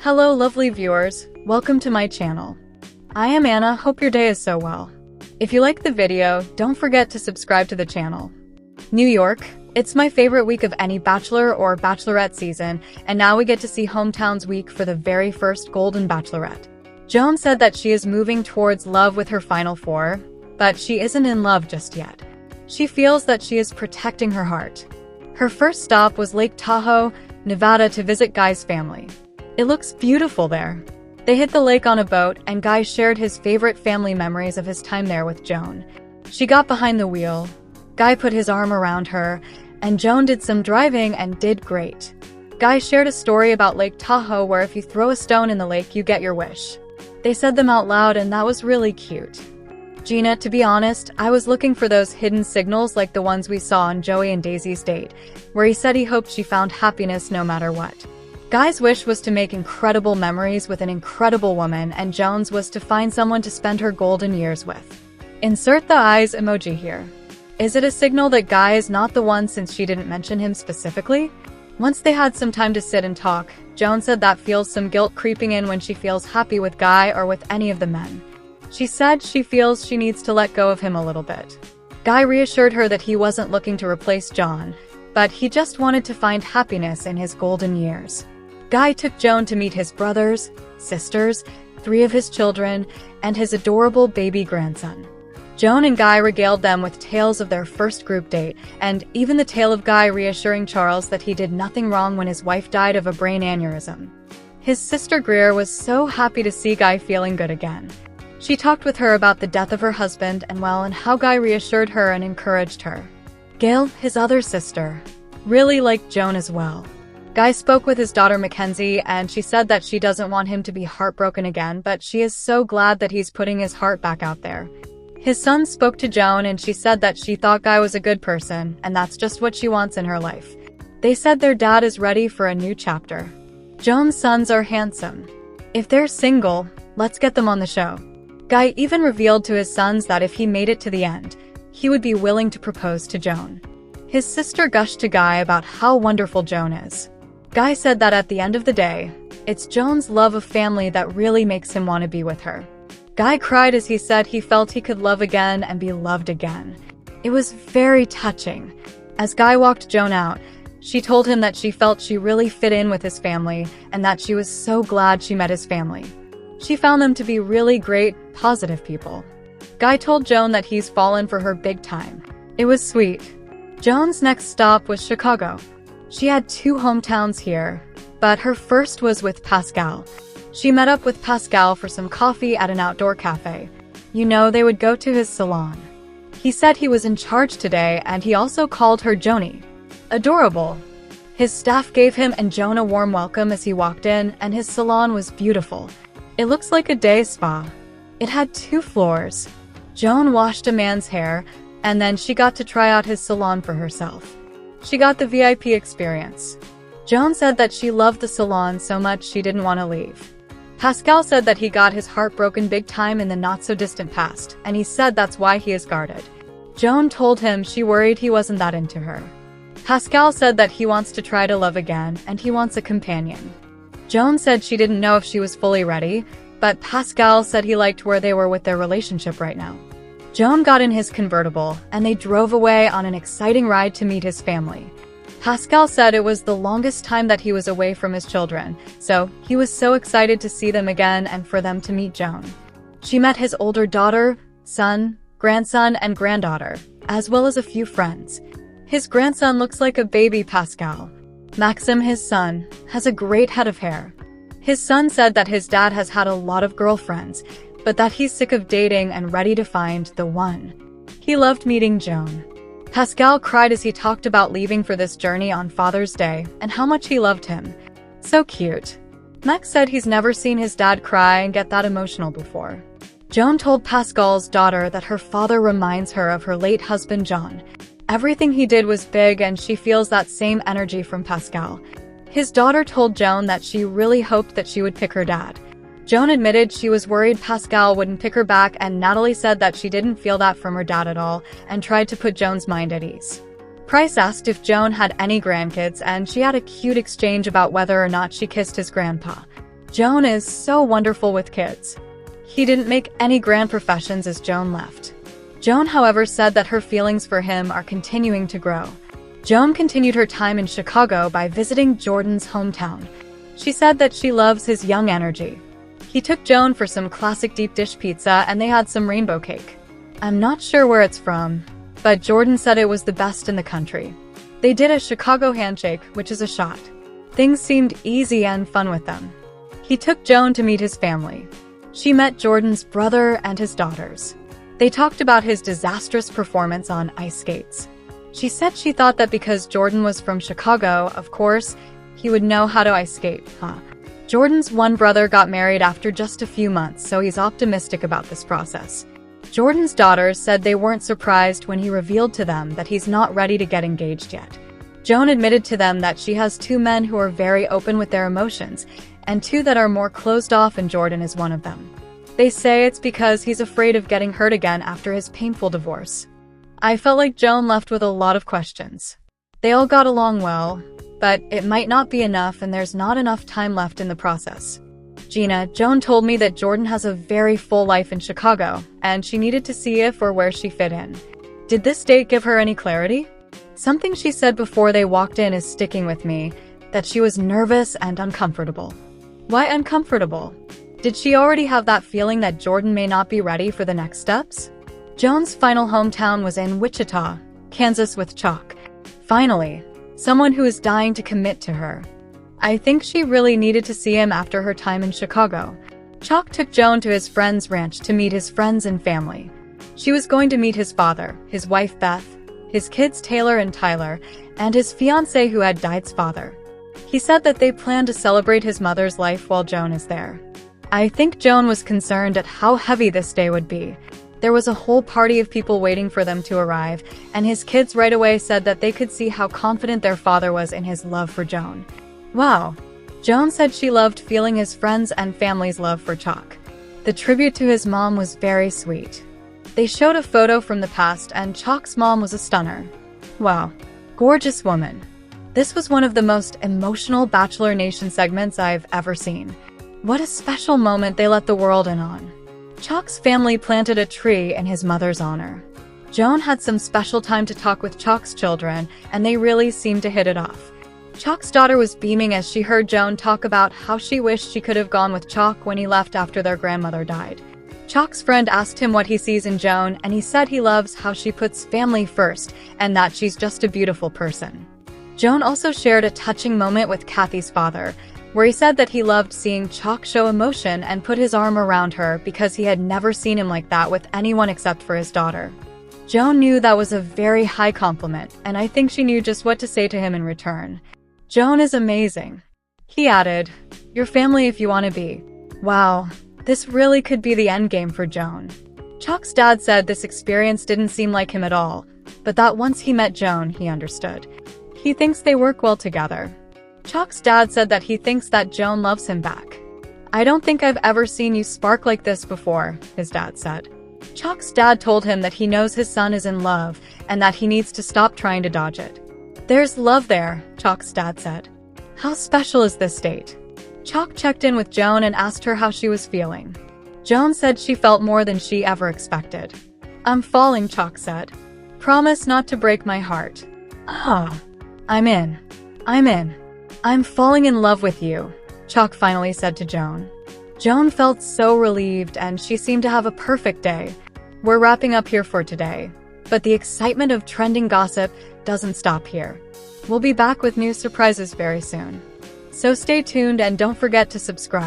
Hello lovely viewers, welcome to my channel. I am Anna, hope your day is so well. If you like the video, don't forget to subscribe to the channel. New York, it's my favorite week of any Bachelor or Bachelorette season, and now we get to see Hometowns week for the very first Golden Bachelorette. Joan said that she is moving towards love with her final four, but she isn't in love just yet. She feels that she is protecting her heart. Her first stop was Lake Tahoe, Nevada to visit Guy's family. It looks beautiful there. They hit the lake on a boat, and Guy shared his favorite family memories of his time there with Joan. She got behind the wheel. Guy put his arm around her, and Joan did some driving and did great. Guy shared a story about Lake Tahoe where if you throw a stone in the lake, you get your wish. They said them out loud, and that was really cute. Gina, to be honest, I was looking for those hidden signals like the ones we saw on Joey and Daisy's date, where he said he hoped she found happiness no matter what. Guy's wish was to make incredible memories with an incredible woman, and Joan's was to find someone to spend her golden years with. Insert the eyes emoji here. Is it a signal that Guy is not the one since she didn't mention him specifically? Once they had some time to sit and talk, Joan said that feels some guilt creeping in when she feels happy with Guy or with any of the men. She said she feels she needs to let go of him a little bit. Guy reassured her that he wasn't looking to replace Joan, but he just wanted to find happiness in his golden years. Guy took Joan to meet his brothers, sisters, 3 of his children, and his adorable baby grandson. Joan and Guy regaled them with tales of their first group date, and even the tale of Guy reassuring Charles that he did nothing wrong when his wife died of a brain aneurysm. His sister Greer was so happy to see Guy feeling good again. She talked with her about the death of her husband and how Guy reassured her and encouraged her. Gail, his other sister, really liked Joan as well. Guy spoke with his daughter Mackenzie, and she said that she doesn't want him to be heartbroken again, but she is so glad that he's putting his heart back out there. His son spoke to Joan, and she said that she thought Guy was a good person, and that's just what she wants in her life. They said their dad is ready for a new chapter. Joan's sons are handsome. If they're single, let's get them on the show. Guy even revealed to his sons that if he made it to the end, he would be willing to propose to Joan. His sister gushed to Guy about how wonderful Joan is. Guy said that at the end of the day, it's Joan's love of family that really makes him want to be with her. Guy cried as he said he felt he could love again and be loved again. It was very touching. As Guy walked Joan out, she told him that she felt she really fit in with his family and that she was so glad she met his family. She found them to be really great, positive people. Guy told Joan that he's fallen for her big time. It was sweet. Joan's next stop was Chicago. She had 2 hometowns here, but her first was with Pascal. She met up with Pascal for some coffee at an outdoor cafe. You know, they would go to his salon. He said he was in charge today, and he also called her Joni. Adorable. His staff gave him and Joan a warm welcome as he walked in, and his salon was beautiful. It looks like a day spa. It had 2 floors. Joan washed a man's hair, and then she got to try out his salon for herself. She got the VIP experience. Joan said that she loved the salon so much she didn't want to leave. Pascal said that he got his heart broken big time in the not-so-distant past, and he said that's why he is guarded. Joan told him she worried he wasn't that into her. Pascal said that he wants to try to love again, and he wants a companion. Joan said she didn't know if she was fully ready, but Pascal said he liked where they were with their relationship right now. Joan got in his convertible, and they drove away on an exciting ride to meet his family. Pascal said it was the longest time that he was away from his children, so he was so excited to see them again and for them to meet Joan. She met his older daughter, son, grandson, and granddaughter, as well as a few friends. His grandson looks like a baby Pascal. Maxim, his son, has a great head of hair. His son said that his dad has had a lot of girlfriends, but that he's sick of dating and ready to find the one. He loved meeting Joan. Pascal cried as he talked about leaving for this journey on Father's Day and how much he loved him. So cute. Max said he's never seen his dad cry and get that emotional before. Joan told Pascal's daughter that her father reminds her of her late husband John. Everything he did was big, and she feels that same energy from Pascal. His daughter told Joan that she really hoped that she would pick her dad. Joan admitted she was worried Pascal wouldn't pick her back, and Natalie said that she didn't feel that from her dad at all and tried to put Joan's mind at ease. Price asked if Joan had any grandkids, and she had a cute exchange about whether or not she kissed his grandpa. Joan is so wonderful with kids. He didn't make any grand professions as Joan left. Joan, however, said that her feelings for him are continuing to grow. Joan continued her time in Chicago by visiting Jordan's hometown. She said that she loves his young energy. He took Joan for some classic deep dish pizza and they had some rainbow cake. I'm not sure where it's from, but Jordan said it was the best in the country. They did a Chicago handshake, which is a shot. Things seemed easy and fun with them. He took Joan to meet his family. She met Jordan's brother and his daughters. They talked about his disastrous performance on ice skates. She said she thought that because Jordan was from Chicago, of course, he would know how to ice skate, Jordan's one brother got married after just a few months, so he's optimistic about this process. Jordan's daughters said they weren't surprised when he revealed to them that he's not ready to get engaged yet. Joan admitted to them that she has two men who are very open with their emotions, and two that are more closed off, and Jordan is one of them. They say it's because he's afraid of getting hurt again after his painful divorce. I felt like Joan left with a lot of questions. They all got along well, but it might not be enough and there's not enough time left in the process. Gina, Joan told me that Jordan has a very full life in Chicago, and she needed to see if or where she fit in. Did this date give her any clarity? Something she said before they walked in is sticking with me, that she was nervous and uncomfortable. Why uncomfortable? Did she already have that feeling that Jordan may not be ready for the next steps? Joan's final hometown was in Wichita, Kansas with Chalk. Finally, someone who is dying to commit to her. I think she really needed to see him after her time in Chicago. Chalk took Joan to his friend's ranch to meet his friends and family. She was going to meet his father, his wife Beth, his kids Taylor and Tyler, and his fiancé who had died's father. He said that they planned to celebrate his mother's life while Joan is there. I think Joan was concerned at how heavy this day would be. There was a whole party of people waiting for them to arrive, and his kids right away said that they could see how confident their father was in his love for Joan. Wow. Joan said she loved feeling his friends' and family's love for Chalk. The tribute to his mom was very sweet. They showed a photo from the past and Chalk's mom was a stunner. Wow. Gorgeous woman. This was one of the most emotional Bachelor Nation segments I've ever seen. What a special moment they let the world in on. Chalk's family planted a tree in his mother's honor. Joan had some special time to talk with Chalk's children, and they really seemed to hit it off. Chalk's daughter was beaming as she heard Joan talk about how she wished she could have gone with Chalk when he left after their grandmother died. Chalk's friend asked him what he sees in Joan, and he said he loves how she puts family first and that she's just a beautiful person. Joan also shared a touching moment with Kathy's father, where he said that he loved seeing Chalk show emotion and put his arm around her because he had never seen him like that with anyone except for his daughter. Joan knew that was a very high compliment, and I think she knew just what to say to him in return. Joan is amazing. He added, "Your family if you want to be." Wow, this really could be the endgame for Joan. Chalk's dad said this experience didn't seem like him at all, but that once he met Joan, he understood. He thinks they work well together. Chalk's dad said that he thinks that Joan loves him back. "I don't think I've ever seen you spark like this before," his dad said. Chalk's dad told him that he knows his son is in love and that he needs to stop trying to dodge it. "There's love there," Chalk's dad said. "How special is this date?" Chalk checked in with Joan and asked her how she was feeling. Joan said she felt more than she ever expected. "I'm falling," Chalk said. "Promise not to break my heart." "Ah, I'm in. I'm falling in love with you," Chalk finally said to Joan. Joan felt so relieved and she seemed to have a perfect day. We're wrapping up here for today, but the excitement of trending gossip doesn't stop here. We'll be back with new surprises very soon. So stay tuned and don't forget to subscribe.